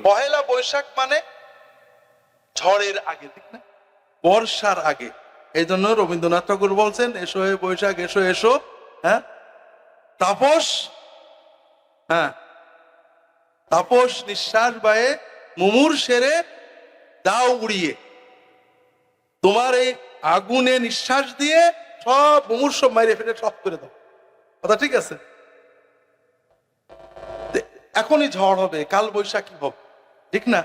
পহেলা বৈশাখ মানে ঝড়ের আগে, ঠিক না, বর্ষার আগে। এই জন্য রবীন্দ্রনাথ ঠাকুর বলছেন, এসো হে বৈশাখ এসো এসো, হ্যাঁ তাপস, হ্যাঁ তাপস নিঃশ্বাস বায়ে মুমুর সেরে দাও উড়িয়ে। তোমার এই আগুনে নিঃশ্বাস দিয়ে সব মুমুর সব মাইরে ফেলে সব করে দাও। কথা ঠিক আছে? এখনই ঝড় হবে, কাল বৈশাখী হবে, ঠিক না?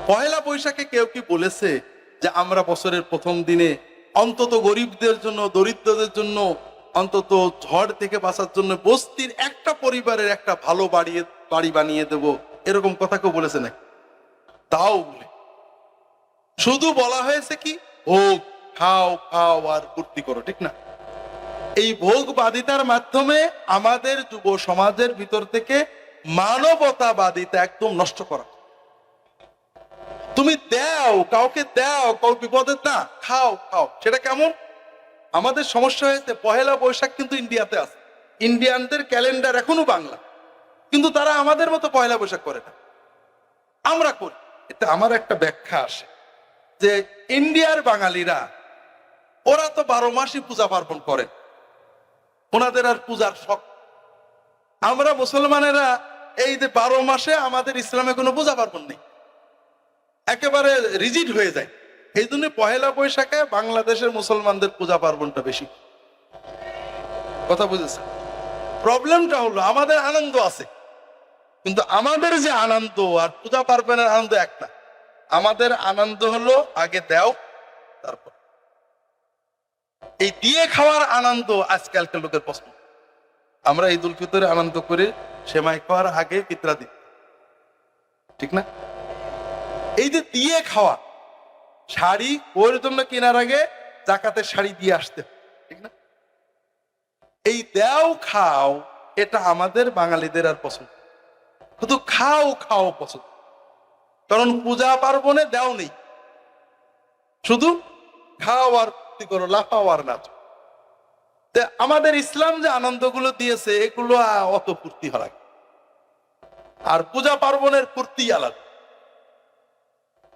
পয়লা বৈশাখে কেউ কি বলেছে যে আমরা বছরের প্রথম দিনে অন্তত গরিবদের জন্য, দরিদ্রদের জন্য, অন্তত ঝড় থেকে বাঁচার জন্য বস্তির একটা পরিবারের একটা ভালো বাড়ি বানিয়ে দেব, এরকম কথা কেউ বলেছে নাকি? তাও বলে শুধু বলা হয়েছে কি ভোগ খাও খাও আর ফুর্তি করো, ঠিক না? এই ভোগবাদিতার মাধ্যমে আমাদের যুব সমাজের ভিতর থেকে মানবতাবাদিতা একদম নষ্ট করা। তুমি দাও, কাউকে দাও, কাউ বিপদে না, খাও খাও। সেটা কেমন? আমাদের সমস্যা হয়েছে, পহেলা বৈশাখ কিন্তু ইন্ডিয়াতে আছে, ইন্ডিয়ানদের ক্যালেন্ডার এখনো বাংলা, কিন্তু তারা আমাদের মতো পয়লা বৈশাখ করে না, আমরা করি। এটা আমার একটা ব্যাখ্যা আসে যে ইন্ডিয়ার বাঙালিরা ওরা তো 12 মাসই পূজা পার্বণ করে, ওনাদের আর পূজার শখ। আমরা মুসলমানেরা এই যে 12 মাসে আমাদের ইসলামে কোনো পূজা পার্বণ নেই, একেবারে রিজিড হয়ে যায়। এই জন্য পহেলা বৈশাখে বাংলাদেশের মুসলমানদের পূজা পার্বণটা বেশি। কথা বুঝেছে? প্রবলেমটা হলো আমাদের আনন্দ আছে, কিন্তু আমাদের যে আনন্দ আর পূজা পার্বণের আনন্দ একটা। আমাদের আনন্দ হলো আগে দাও তারপর। এই দিয়ে খাওয়ার আনন্দ আজকালকার লোকের পছন্দ। আমরা ঈদ উল ফিতরে আনন্দ করে সেমাই খাওয়ার আগে পিতরা দিই, ঠিক না? এই যে দিয়ে খাওয়া, শাড়ি ওর জন্য কেনার আগে জাকাতের শাড়ি দিয়ে আসতে, ঠিক না? এই দাও খাও এটা আমাদের বাঙালিদের আর পছন্দ, শুধু খাও খাও পছন্দ। কারণ পূজা পার্বণে দেও নেই, শুধু খাও আর ফুর্তি করো, লাফাও আর নাচো। আমাদের ইসলাম যে আনন্দগুলো দিয়েছে এগুলো অত ফুর্তি হয়, আর পূজা পার্বণের ফুর্তি আলাদা।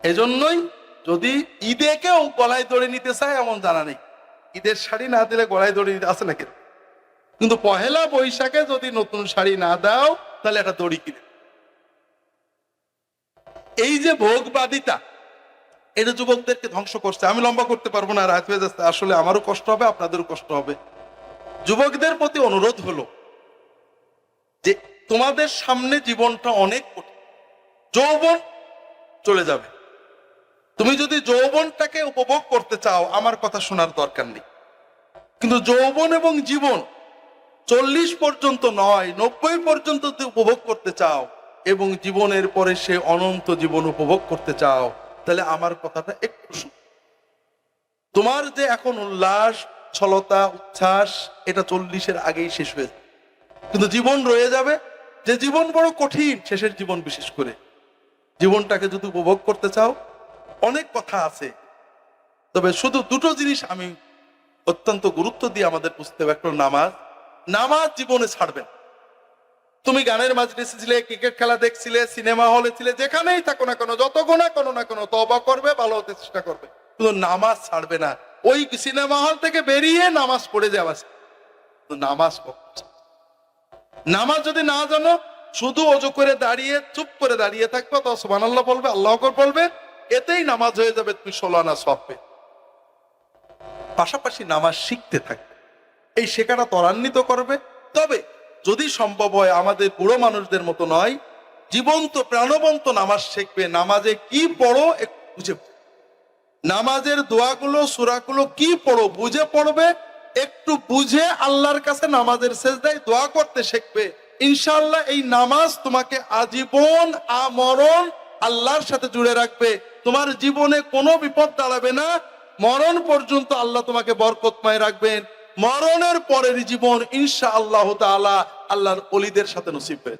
এজন্যই যদি ঈদে কেউ গলায় দড়ি নিতে চায় এমন জানা নেই, ঈদের শাড়ি না দিলে গলায় দড়ি নিতে আছে নাকি? কিন্তু পহেলা বৈশাখে যদি নতুন শাড়ি না দাও তাহলে একটা দড়ি কিনে। এই যে ভোগবাদিতা, এটা যুবকদেরকে ধ্বংস করছে। আমি লম্বা করতে পারবো না, রাত হয়ে যাচ্ছে, আসলে আমারও কষ্ট হবে, আপনাদেরও কষ্ট হবে। যুবকদের প্রতি অনুরোধ হলো যে তোমাদের সামনে জীবনটা অনেক কঠিন, যৌবন চলে যাবে। তুমি যদি যৌবনটাকে উপভোগ করতে চাও আমার কথা শোনার দরকার নেই, কিন্তু যৌবন এবং জীবন 40 পর্যন্ত নয় 90 পর্যন্ত যদি উপভোগ করতে চাও এবং জীবনের পরে সে অনন্ত জীবন উপভোগ করতে চাও, তাহলে আমার কথাটা একটু শুন। তোমার যে এখন উল্লাস, ছলতা, উচ্ছ্বাস, এটা 40-এর আগেই শেষ হয়ে যাবে, কিন্তু জীবন রয়ে যাবে। যে জীবন বড় কঠিন, শেষের জীবন বিশেষ করে, জীবনটাকে যদি উপভোগ করতে চাও অনেক কথা আছে, তবে শুধু দুটো জিনিস আমি অত্যন্ত গুরুত্ব দিয়ে আমাদের বুঝতে হবে। একটা নামাজ, নামাজ জীবনে ছাড়বেন। তুমি গানের মাজলিসে ছিলে, ক্রিকেট খেলা দেখছিলে, সিনেমা হলে ছিলে, যেখানেই থাকো না কেন, যত গোনা কোনো না কোনো তওবা করবে, ভালো হতে চেষ্টা করবে, কিন্তু নামাজ ছাড়বে না। ওই সিনেমা হল থেকে বেরিয়ে নামাজ পড়ে যাওয়া, নামাজ নামাজ যদি না জানো, শুধু ওযু করে দাঁড়িয়ে চুপ করে দাঁড়িয়ে থাকবে, তো সুবহানাল্লাহ বলবে, আল্লাহু আকবার বলবে, এতেই নামাজ হয়ে যাবে, তুমি 16 আনা সওয়াব পেয়ে। পাশাপাশি নামাজ শিখতে থাকবে, এই শেখাটা ত্বরান্বিত করবে। তবে যদি সম্ভব হয় আমাদের বুড়ো মানুষদের মতো নয়, জীবন্ত প্রাণবন্ত নামাজ শিখবে। নামাজে কি পড়ো একটু বুঝে, নামাজের দোয়াগুলো সূরাগুলো কি পড়ো বুঝে পড়বে, একটু বুঝে আল্লাহর কাছে নামাজের সেজদায় দোয়া করতে শিখবে। ইনশাআল্লাহ এই নামাজ তোমাকে আজীবন আমরণ আল্লাহর সাথে জুড়ে রাখবে। তোমার জীবনে কোনো বিপদ দাঁড়াবে না, মরণ পর্যন্ত আল্লাহ তোমাকে বরকতময় রাখবেন। মরণের পরের জীবন ইনশাআল্লাহ তাআলা আল্লাহর ওলিদের সাথে নসিব হবে।